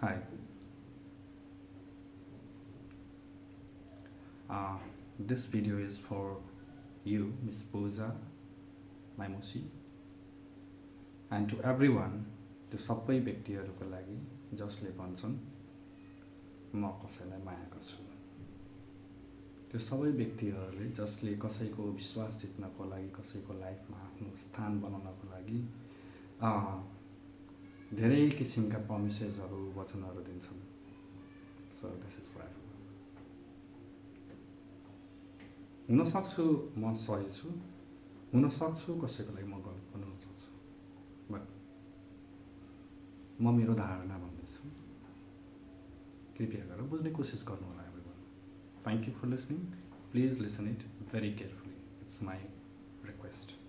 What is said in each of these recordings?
Hi. This video is for you, Miss Pooja, my Musi, and to everyone, त्यो सबै व्यक्तिहरूको लागि जसले भन्छन् म कसैलाई माया गर्छु। त्यो सबै व्यक्तिहरूले जसले कसैको विश्वास जित्नको लागि, कसैको लाइफमा आफ्नो स्थान बनाउनको लागि धेरै किसिमका प्रमिसेसहरू वचनहरू दिन्छन्। So this is for everyone. हुनसक्छु म सही छु, हुनसक्छु कसैको लागि म गलत पनि हुन सक्छु, बट म मेरो धारणा भन्दैछु। कृपया गरेर बुझ्ने कोसिस गर्नु होला everyone. Thank you for listening. Please listen it very carefully. It's my request.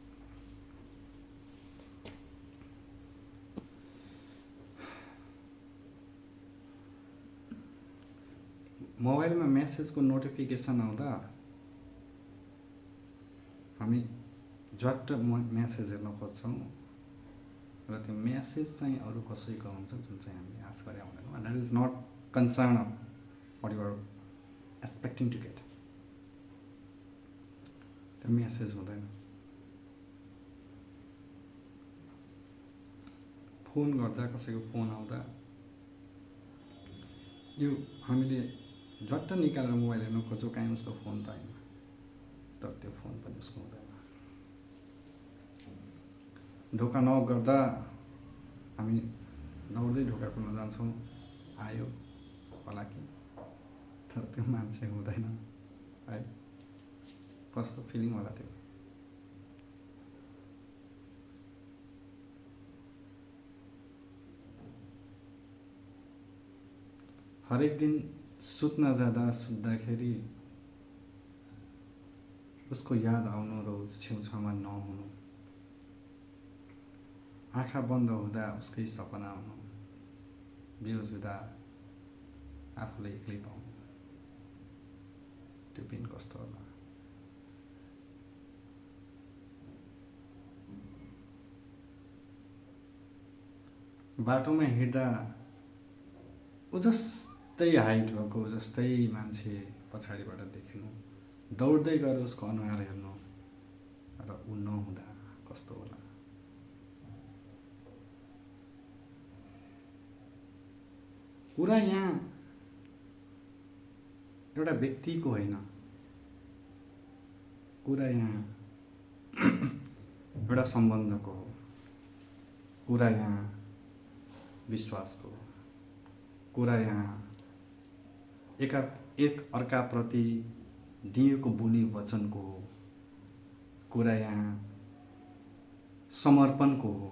मोबाइलमा मेसेजको नोटिफिकेसन आउँदा हामी झट्ट मेसेज हेर्न खोज्छौँ र त्यो मेसेज चाहिँ अरू कसैको हुन्छ जुन चाहिँ हामीले आश गरे आउँदैनौँ। And that is not concern of what you are expecting to get. त्यो मेसेज हुँदैन। फोन गर्दा कसैको फोन आउँदा यो हामीले झट्ट निकालेर मोबाइल हेर्न खोज्छौँ, कहीँ उसको फोन त होइन, तर त्यो फोन पनि उसको हुँदैन। ढोका नक गर्दा हामी दौड्दै ढोका खोल्न जान्छौँ, आयो होला कि, तर त्यो मान्छे हुँदैन है। कस्तो फिलिङ होला त्यो। हरेक दिन सुत्न जाँदा सुत्दाखेरि उसको याद आउनु र उस छेउछाउमा नहुनु, आँखा बन्द हुँदा उसकै सपना आउनु, बेहोस हुँदा आफूले एक्लै पाउनु, त्यो पिन कस्तो होला। बाटोमा हिँड्दा ऊ जस्तै हाइट भएको जस्तै मान्छे पछाडिबाट देखिनु, दौड्दै गएर उसको अनुहार हेर्नु र ऊ नहुँदा कस्तो होला। कुरा यहाँ एउटा व्यक्तिको होइन, कुरा यहाँ एउटा सम्बन्धको हो, कुरा यहाँ विश्वासको हो, कुरा यहाँ एक अर्काप्रति दिएको बोली वचनको हो, कुरा यहाँ समर्पणको हो,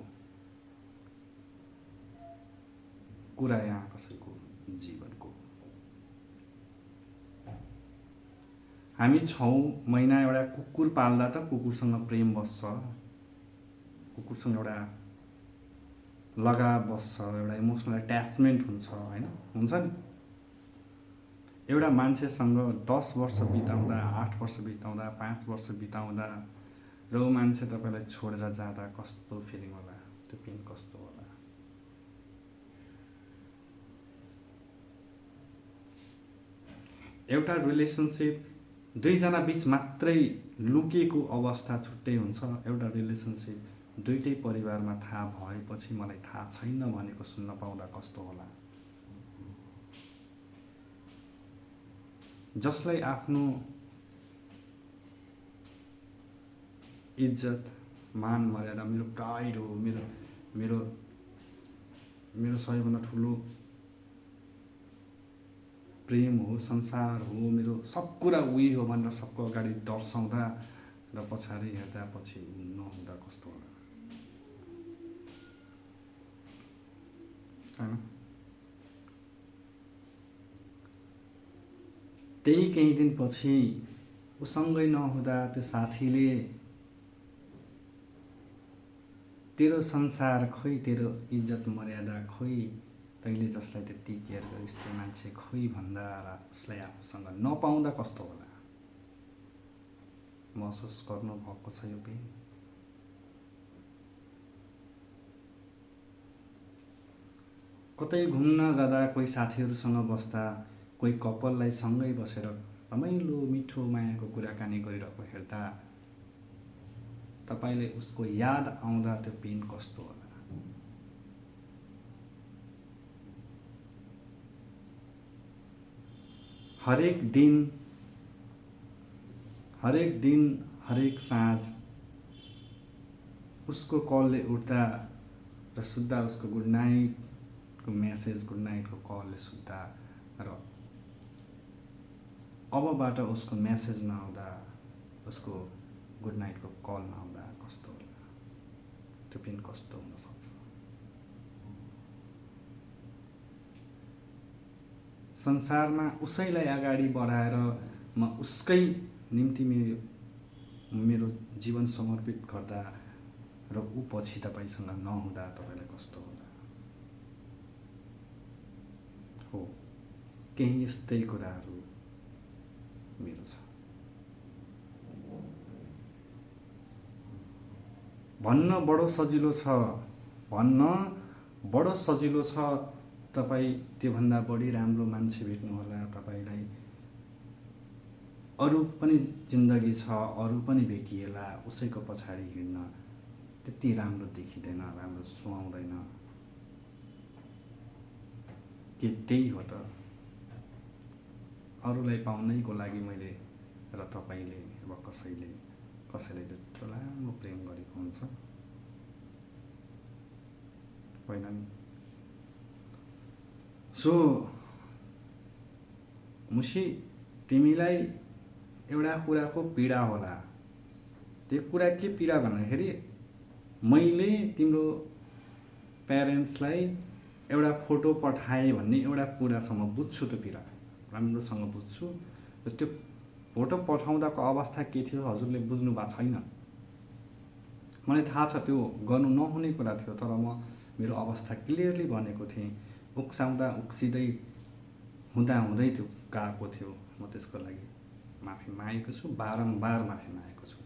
कुरा यहाँ कसैको जीवनको हो। हामी 6 महिना एउटा कुकुर पाल्दा त कुकुरसँग प्रेम बस्छ, कुकुरसँग एउटा लगाव बस्छ, एउटा इमोसनल एट्याचमेन्ट हुन्छ होइन, हुन्छ नि। एउटा मान्छेसँग 10 वर्ष बिताउँदा, 8 वर्ष बिताउँदा, 5 वर्ष बिताउँदा र ऊ मान्छे तपाईँलाई छोडेर जाँदा कस्तो फिलिङ होला, त्यो पेन कस्तो होला। एउटा रिलेसनसिप दुईजना बीच मात्रै लुकेको अवस्था छुट्टै हुन्छ। एउटा रिलेसनसिप दुईटै परिवारमा थाहा भएपछि मलाई थाहा छैन भनेको सुन्न पाउँदा कस्तो होला। जसलाई आफ्नो इज्जत, मान मर्यादा, मेरो प्राइड हो, मेरो मेरो मेरो सबैभन्दा ठुलो प्रेम हो, संसार हो, मेरो सब कुरा उही हो भनेर सबको अगाडि दर्शाउँदा र पछाडि हेर्दा पछि नहुँदा कस्तो होला हैन। त्यही केही दिन पछि उसँगै नहुँदा त्यो साथीले तेरो संसार खोइ, तेरो इज्जत मर्यादा खोइ, तैँले जसलाई त्यति केयर गरिस् त्यो मान्छे खोइ भन्दा र उसलाई आफूसँग नपाउँदा कस्तो होला। महसुस गर्नु भएको छ यो पेन। कतै घुम्न जाँदा कोही साथीहरूसँग बस्दा कोही कपाललाई सँगै बसेर रमाइलो मिठो मायाको कुराकानी गरिरहेको हेर्दा तपाईँले उसको याद आउँदा त्यो पेन कस्तो होला? हरेक दिन हरेक साँझ उसको कलले उठ्दा र सुत्दा उसको गुड नाइटको मेसेज, गुड नाइटको कलले सुत्दा र अबबाट उसको मेसेज नआउँदा, उसको गुड नाइटको कल नआउँदा कस्तो होला? त्यो पेन कस्तो हुन सक्छ? संसारमा उसैलाई अगाडि बढाएर म उसकै निम्ति मेरो जीवन समर्पित गर्दा र ऊ पछि तपाईसँग नहुँदा तपाईलाई कस्तो होला? हो, केही यस्तै कुराहरू मेरो छ। भन्न बडो सजिलो छ तपाईँ त्योभन्दा बढी राम्रो मान्छे भेट्नुहोला, तपाईलाई अरू पनि जिन्दगी छ, अरू पनि भेटिएला, उसैको पछाडि हिँड्न त्यति राम्रो देखिँदैन, राम्रो सुहाउँदैन। के त्यही हो त? अरूलाई पाउनैको लागि मैले र तपाईँले अब कसैलाई त्यत्रो लामो प्रेम गरेको हुन्छ, होइन नि? सो मुसी, तिमीलाई एउटा कुराको पीडा होला। त्यो कुरा के पीडा भन्दाखेरि मैले तिम्रो प्यारेन्ट्सलाई एउटा फोटो पठाएँ भन्ने एउटा कुरासम्म बुझ्छु, त्यो पीडा राम्रोसँग बुझ्छु। र त्यो फोटो पठाउँदाको अवस्था के थियो हजुरले बुझ्नु भएको छैन। मलाई थाहा छ त्यो गर्नु नहुने कुरा थियो, तर म मेरो अवस्था क्लियरली भनेको थिएँ। उक्साउँदा उक्सिँदै हुँदै त्यो गएको थियो। म त्यसको लागि माफी मागेको छु, बारम्बार माफी मागेको छु।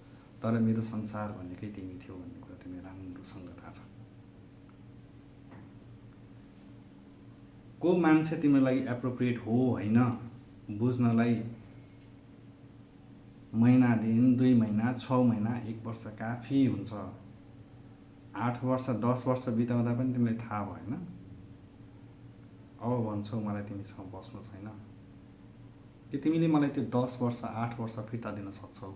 तर मेरो संसार भनेकै तिमी थियो भन्ने कुरा तिमीलाई राम्रोसँग थाहा छ। को मान्छे तिम्रो लागि एप्रोप्रिएट हो होइन बुझ्नलाई महिना दिन, 2 महिना, 6 महिना, 1 वर्ष काफी हुन्छ। 8 वर्ष 10 वर्ष बिताउँदा पनि तिमीलाई थाहा भएन। अब भन्छौ मलाई तिमीसँग बस्नु छैन। कि तिमीले मलाई त्यो 10 वर्ष 8 वर्ष फिर्ता दिन सक्छौ?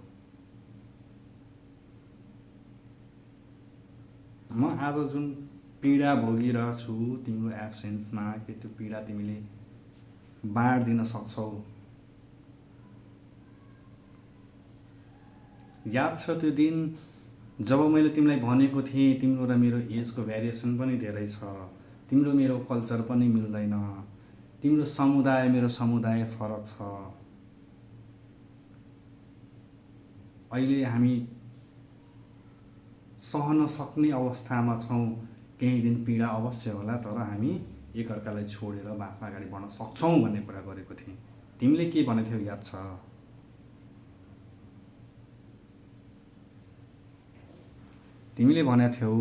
म आज जुन पीडा भोगिरहेछु तिम्रो एब्सेन्समा, के त्यो पीडा तिमीले बाँड्दिन सक्छौ? याद छ त्यो दिन जब मैले तिमीलाई भनेको थिएँ तिम्रो र मेरो एजको भ्यारिएसन पनि धेरै छ, तिम्रो मेरो कल्चर पनि मिल्दैन, तिम्रो समुदाय मेरो समुदाय फरक छ। अहिले हामी सहन सक्ने अवस्थामा छौँ। केही दिन पीडा अवश्य होला, तर हामी एकअर्कालाई छोडेर बाँच्न अगाडि बढ्न सक्छौँ भन्ने कुरा गरेको थिएँ। तिमीले के भनेको थियौ याद छ? तिमीले भनेको थियौ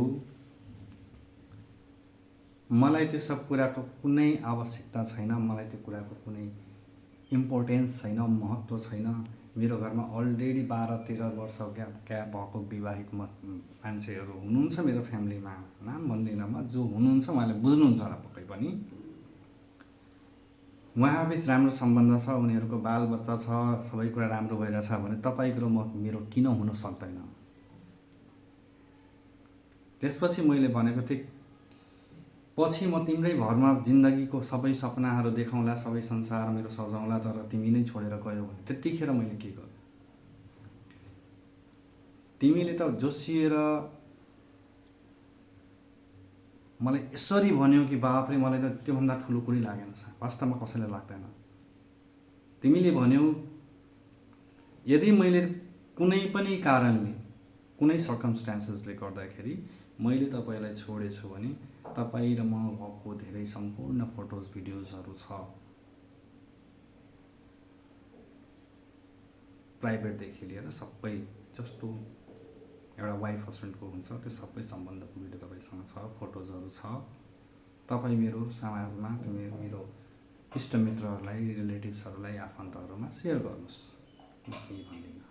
मलाई त्यो सब कुराको कुनै आवश्यकता छैन, मलाई त्यो कुराको कुनै इम्पोर्टेन्स छैन, महत्त्व छैन। मेरो घरमा अलरेडी 12-13 वर्ष क्या भएको विवाहित मान्छेहरू हुनुहुन्छ मेरो फ्यामिलीमा। नाम भन्दिनँ म, जो हुनुहुन्छ उहाँले बुझ्नुहुन्छ होला पक्कै पनि। उहाँबिच राम्रो सम्बन्ध छ, उनीहरूको बालबच्चा छ, सबै कुरा राम्रो भइरहेछ भने तपाईँको र मेरो किन हुन सक्दैन? त्यसपछि मैले भनेको थिएँ पछि म तिम्रै भरमा जिन्दगीको सबै सपनाहरू देखाउँला, सबै संसार मेरो सजाउँला, तर तिमी नै छोडेर गयौ भने त्यतिखेर मैले के गरेँ? तिमीले त जोसिएर मलाई यसरी भन्यौ कि बापरे, मलाई त त्योभन्दा ठुलो कुरै लागेन। वास्तवमा कसैलाई लाग्दैन। तिमीले भन्यौ यदि मैले कुनै पनि कारणले, कुनै सर्कमस्टान्सेसले गर्दाखेरि मैले तपाईँलाई छोडेछु भने तपाईँ र म भएको धेरै सम्पूर्ण फोटोज भिडियोजहरू छ, प्राइभेटदेखि लिएर सबै जस्तो एउटा वाइफ हस्बेन्डको हुन्छ त्यो सबै सम्बन्धको भिडियो तपाईँसँग छ, फोटोजहरू छ। तपाईँ मेरो समाजमा मेरो इष्टमित्रहरूलाई रिलेटिभ्सहरूलाई आफन्तहरूमा सेयर गर्नुहोस्। म केही भन्दिनँ।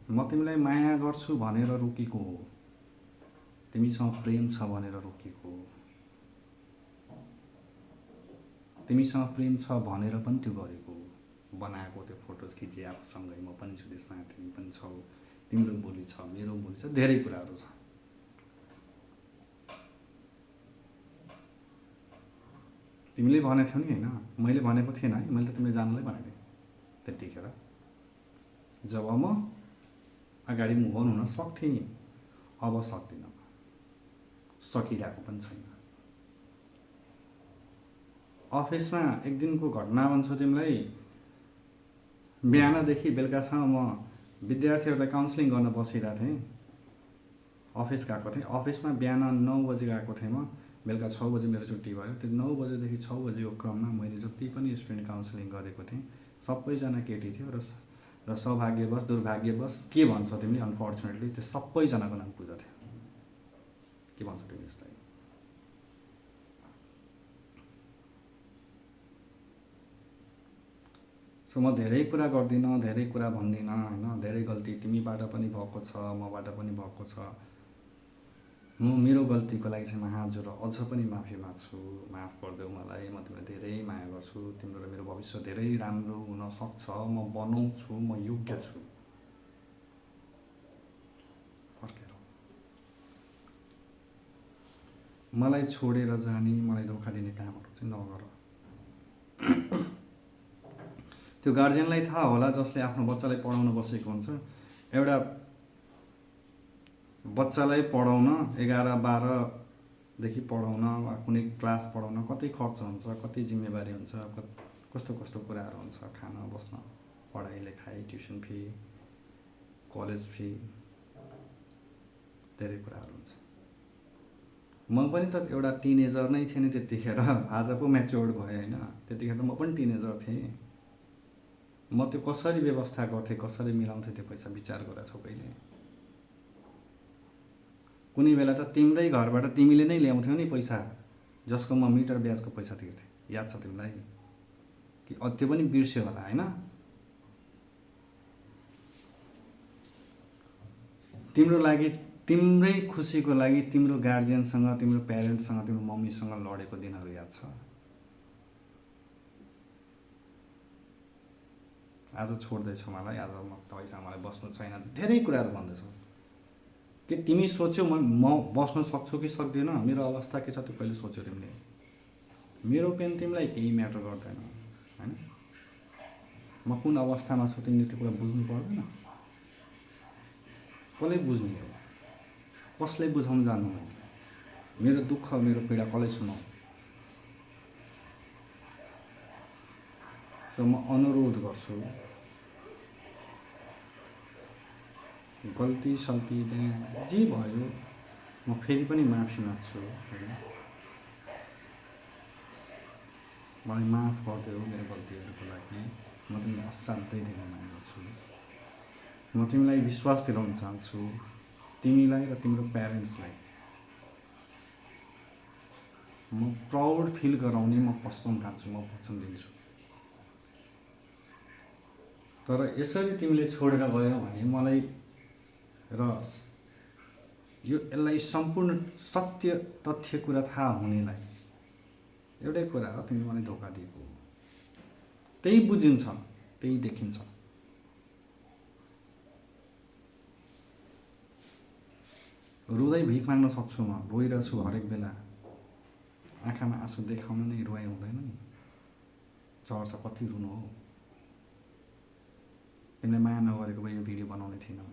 म तिमीलाई माया गर्छु भनेर रोकेको हो, तिमीसँग प्रेम छ भनेर रोकेको हो। तिमीसँग प्रेम छ भनेर पनि त्यो गरेको हो। बनाएको त्यो फोटोज खिचे आफूसँगै, म पनि छु त्यसमा, तिमी पनि छौ, तिम्रो बोली छ, मेरो बोली छ, धेरै कुराहरू छ। तिमीले भनेको थियौ नि होइन, मैले भनेको थिएन है, मैले त तिमीले जानलाई भनेको थिएँ त्यतिखेर जब म अगाडि मुभ अन हुन सक्थेँ। अब सक्दिनँ, सकिरहेको पनि छैन। अफिसमा एक दिनको घटना भन्छु तिमीलाई। बिहानदेखि बेलुकासम्म म विद्यार्थीहरूलाई काउन्सिलिङ गर्न बसिरहेको थिएँ। अफिस गएको थिएँ। अफिसमा बिहान 9 बजे गएको थिएँ म, बेलुका 6 बजे मेरो छुट्टी भयो। त्यो 9 बजेदेखि 6 बजेको क्रममा मैले जति पनि स्टुडेन्ट काउन्सिलिङ गरेको थिएँ सबैजना केटी थियो र सौभाग्यवश दुर्भाग्यवश के भन्छ तिमीले, अनफर्चुनेटली त्यो सबैजनाको नाम पूजा थियो। के भन्छ तिमी यसलाई? सो म धेरै कुरा गर्दिनँ, धेरै कुरा भन्दिनँ होइन। धेरै गल्ती तिमीबाट पनि भएको छ, मबाट पनि भएको छ। म मेरो गल्तीको लागि चाहिँ म हात जोडेर अझ पनि माफी माग्छु। माफ गरिदेऊ मलाई। म तिमीलाई धेरै माया गर्छु। तिम्रो र मेरो भविष्य धेरै राम्रो हुन सक्छ। म बनाउँछु, म योग्य छु। फर्केर मलाई छोडेर जाने, मलाई धोका दिने कामहरू चाहिँ नगर। त्यो गार्जियनलाई थाहा होला जसले आफ्नो बच्चालाई पढाउन बसेको हुन्छ। एउटा बच्चालाई पढाउन 11-12 देखि पढाउन वा कुनै क्लास पढाउन कति खर्च हुन्छ, कति जिम्मेवारी हुन्छ, कस्तो कस्तो कुराहरू हुन्छ। खाना बस्न, पढाइ लेखाइ, ट्युसन फी, कलेज फी, धेरै कुराहरू हुन्छ। म पनि त एउटा टिनेजर नै थिएँ नि त्यतिखेर। आज पो म्याच्योर्ड भएँ होइन। त्यतिखेर त म पनि टिनेजर थिएँ। म त्यो कसरी व्यवस्था गर्थेँ, कसरी मिलाउँथेँ त्यो पैसा विचार गरेको छौ कहिले? कुनै बेला त तिम्रै घरबाट तिमीले नै ल्याउँथ्यौ नि पैसा, जसको म मिटर ब्याजको पैसा तिर्थेँ। याद छ तिमीलाई? कि त्यो पनि बिर्स्यो होला होइन? तिम्रो लागि, तिम्रै खुसीको लागि तिम्रो गार्जियनसँग, तिम्रो प्यारेन्ट्ससँग, तिम्रो मम्मीसँग लडेको दिनहरू याद छ? आज छोड्दैछौ मलाई, आज म तपाईँसँग मलाई बस्नु छैन, धेरै कुराहरू भन्दैछौ। के तिमी सोच्यौ म बस्न सक्छु कि सक्दिनँ? मेरो अवस्था के छ त्यो कहिले सोच्यौ तिमीले? मेरो पेन तिमीलाई केही म्याटर गर्दैन होइन। म कुन अवस्थामा छु तिमीले त्यो कुरा बुझ्नु पर्दैन? कसले बुझ्ने हो? कसले बुझाउनु जान्नु? मेरो दुःख, मेरो पीडा कसले सुनाऊ? सो म अनुरोध गर्छु, गल्ती सल्ती जे भयो म फेरि पनि माफी माग्छु होइन। मलाई माफ गरिदेऊ मेरो गल्तीहरूको लागि। म तिमीलाई असाध्यै धेरै माया गर्छु। म तिमीलाई विश्वास दिलाउन चाहन्छु, तिमीलाई र तिम्रो प्यारेन्ट्सलाई। म प्राउड फिल गराउने म कसम खान्छु, म वचन दिन्छु। तर यसरी तिमीले छोडेर गयौ भने मलाई र यसलाई सम्पूर्ण सत्य तथ्य कुरा थाहा हुनेलाई एउटै कुरा हो, तिमीले मलाई धोका दिएको हो। त्यही बुझिन्छ, त्यही देखिन्छ। रुँदै भिख माग्न सक्छु, म रोइरहेछु हरेक बेला। आँखामा आँसु देखाउन नै रुवाइ हुँदैन नि। चर्छ कति रुनु हो। तिमीलाई माया नगरेको भए यो भिडियो बनाउने थिइनँ।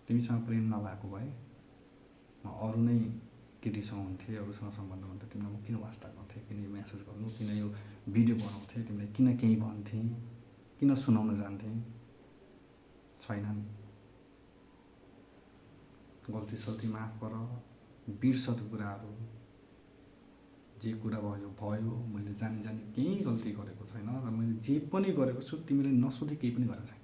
तिमीसँग प्रेम नभएको भए म अरू नै केटीसँग हुन्थेँ, अरूसँग सम्बन्ध हुन्थ्यो। तिमीलाई म किन वास्ता गर्थेँ, किन यो म्यासेज गर्नु, किन यो भिडियो बनाउँथेँ, तिमीलाई किन केही भन्थेँ, किन सुनाउन जान्थेँ? छैन नि। गल्ती सल्ती माफ गर, बिर्स त्यो कुराहरू। जे कुरा भयो भयो। मैले जानी जानी केही गल्ती गरेको छैन र मैले जे पनि गरेको छु तिमीले नसोधी केही पनि गरेको छैन।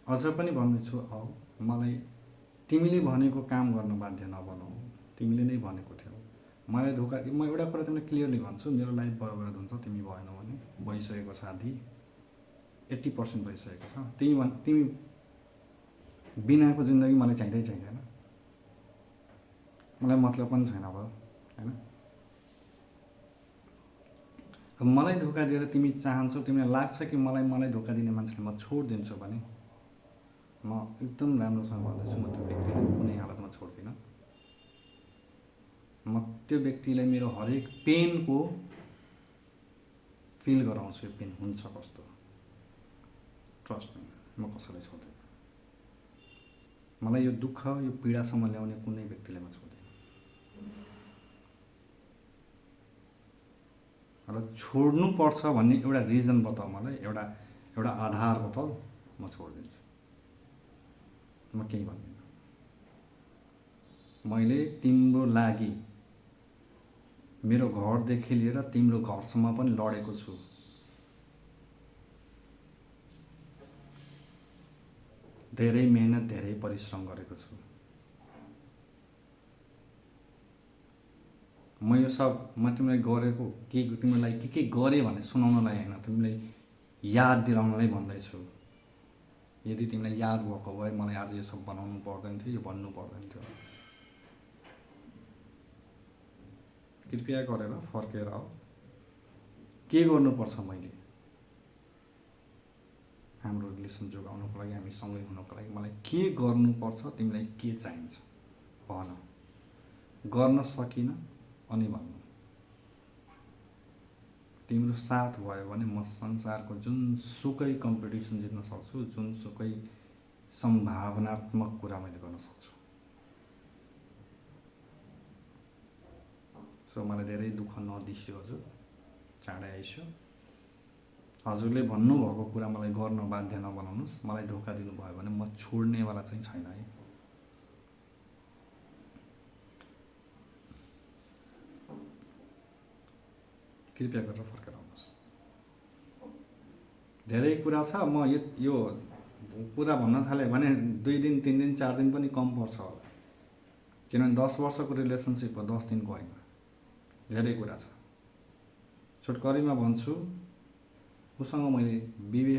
अझ पनि भन्दैछु, आऊ मलाई तिमीले भनेको काम गर्न बाध्य नबनाऊ। तिमीले नै भनेको थियौ मलाई धोका। म एउटा कुरा तिमीलाई क्लियरली भन्छु, मेरो लाइफ बर्बाद हुन्छ तिमी भएनौ भने। भइसकेको छ, आधी 80% भइसकेको छ। तिमी बिनाको जिन्दगी मलाई चाहिँदै चाहिँदैन, मलाई मतलब पनि छैन अब, होइन? मलाई धोका दिएर तिमी चाहन्छौ, तिमीलाई लाग्छ कि मलाई धोका दिने मान्छेले म छोडिदिन्छु भने म एकदम राम्रोसँग भन्दैछु, म त्यो व्यक्तिलाई कुनै हालतमा छोड्दिनँ। म त्यो व्यक्तिलाई मेरो हरेक पेनको फिल गराउँछु, यो पेन हुन्छ कस्तो। ट्रस्ट मी, म कसैलाई छोड्दिनँ। मलाई यो दुःख, यो पीडासम्म ल्याउने कुनै व्यक्तिलाई म छोड्दिनँ। र छोड्नुपर्छ भन्ने एउटा रिजन बताऊ मलाई, एउटा आधार बताऊ, म छोडिदिन्छु। म केही भन्दिनँ। मैले तिम्रो लागि मेरो घरदेखि लिएर तिम्रो घरसम्म पनि लडेको छु। धेरै मेहनत, धेरै परिश्रम गरेको छु। म यो सब म तिमीलाई गरेको तिमीलाई के गरेँ भन्ने सुनाउनलाई होइन, तिमीलाई याद दिलाउनलाई भन्दैछु। यदि तिमीलाई याद भएको भए मलाई आज यो सब बनाउनु पर्दैन थियो, यो भन्नु पर्दैन थियो। कृपया गरेर फर्केर आऊ। के गर्नुपर्छ मैले हाम्रो रिलेसन जोगाउनको लागि, हामी सँगै हुनको लागि मलाई के गर्नुपर्छ? तिमीलाई के चाहिन्छ भन। गर्न सकिनँ अनि भन्नु। तिम्रो साथ भयो भने म संसारको जुनसुकै कम्पिटिसन जित्न सक्छु, जुनसुकै सम्भावनात्मक कुरा मैले गर्न सक्छु। सो मलाई धेरै दुःख नदिस्यो हजुर, चाँडै आइस्यो। हजुरले भन्नुभएको कुरा मलाई गर्न बाध्य नबनाउनुहोस्। मलाई धोका दिनुभयो भने म छोड्नेवाला चाहिँ छैन है। कृपया गरेर फर्केर आउनुहोस्। धेरै कुरा छ, म यो कुरा भन्न थालेँ भने 2 दिन 3 दिन 4 दिन पनि कम पर्छ होला, किनभने 10 वर्षको रिलेसनसिप हो, 10 दिनको होइन। धेरै कुरा छ। छोटकरीमा भन्छु, उसँग मैले बिहे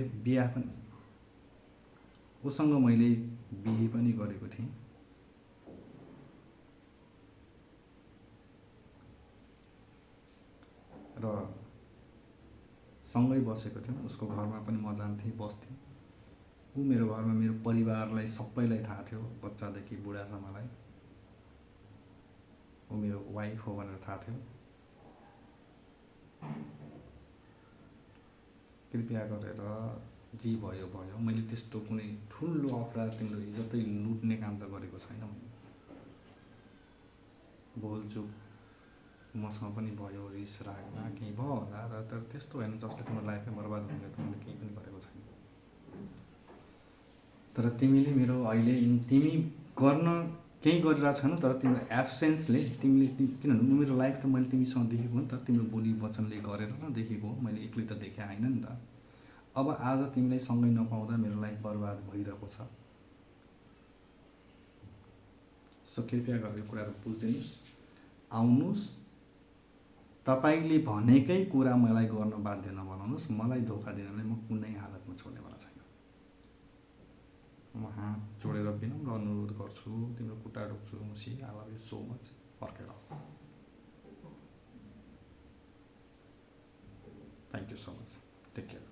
पनि गरेको थिएँ। र सँगै बसेको थियौँ। उसको घरमा पनि म जान्थेँ, बस्थेँ। ऊ मेरो घरमा मेरो परिवारलाई सबैलाई थाहा थियो, बच्चादेखि बुढासम्मलाई। ऊ मेरो वाइफ हो भनेर थाहा थियो। कृपया गरेर जी भयो भयो। मैले त्यस्तो कुनै ठुलो अपराध, तिम्रो इज्जतै लुट्ने काम त गरेको छैन। बोलचुक मसँग पनि भयो, रिस रागमा केही भयो होला, तर त्यस्तो होइन जसले तिम्रो लाइफमै बर्बाद हुने त मैले केही पनि गरेको छैन। तर तिमीले मेरो अहिले तिमी गर्न केही गरिरहेको छैन, तर तिम्रो एब्सेन्सले किनभने मेरो लाइफ त मैले तिमीसँग देखेको हो नि त, तिम्रो बोली वचनले गरेर न देखेको हो। मैले एक्लै त देखे होइन नि त। अब आज तिमीलाई सँगै नपाउँदा मेरो लाइफ बर्बाद भइरहेको छ। सो कृपया गरेर कुराहरू बुझिदिनुहोस्, आउनुहोस्। तपाईँले भनेकै कुरा मलाई गर्न बाध्य नबनाउनुहोस्। मलाई धोका दिनलाई म कुनै हालतमा छोड्नेवाला छैन। म हात जोडेर विनम्र अनुरोध गर्छु, तिम्रो खुट्टा ढोक्छु। मुसी, I love you so much. फर्केर आऊ। Thank you so much. Take care.